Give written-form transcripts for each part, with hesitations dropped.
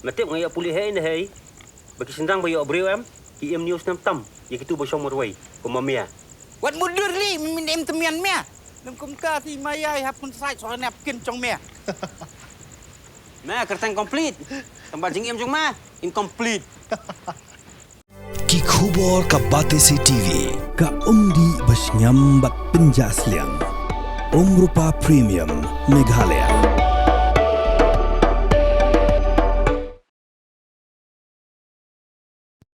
Matip ngaya pulih hai na hai. Bagi sendang bayo abreu am. Ki em news nam tam. Ya kitu bo shong morway. Ko mamia. Wat mudur li min em temian mea. Nam kum ta ti mayai hapun sai so nap kin chong mea. Mea kertang complete. Tambah jing em jong ma. Incomplete. Ki khubor ka Batesi TV ka umdi bas nyambat penjaslian. Rupa Premium Meghalaya.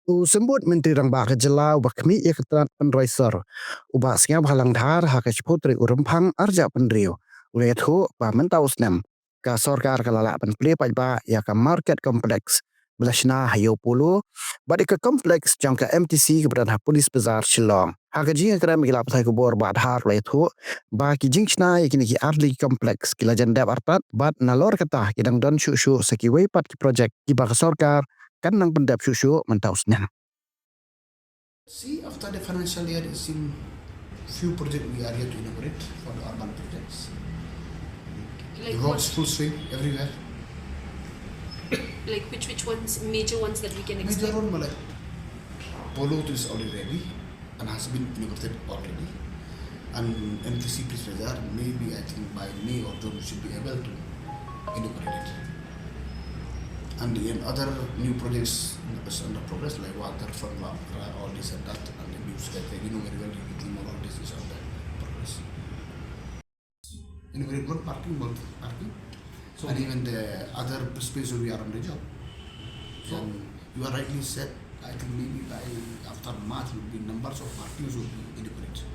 Sembut Menteri Rang Baka Jelau bakmi ia ketrat penroisor. Ubah siap halang dhar hak putri urempang arja penriu. Ulai tu pa mentau Snem. Ka Sorkar kalala pen Plie pajba ya ka market kompleks. Belasna hayo Polo. Badi ke kompleks jang ka MTC keberadaan polis Bazar Shillong. Hak jing kena mengilap saya kubur bad har ulai tu. Ba ki jing chna ikini ki arli kompleks kila jandab artat bad nalor kata kidang don syu seki weipat ki projek ki ba Sorkar kan nang pendap syu mentau Snem. See, after the financial year, it's in few projects we are here to inaugurate for the urban projects. Like the roads full swing everywhere. Like which ones, major ones that we can expect? Major one, like Polo is already ready and has been inaugurated already. And MTC Bazar, maybe I think by May or June we should be able to inaugurate it. And in other new projects under progress like water from all this and that, and the news like you know very well all this is under progress. Inaugurate both parking, so and even the other space we are on the job. So you are rightly said. I think maybe by after March will be numbers of parkings will be inaugurated.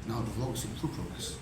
Now the work is in full progress.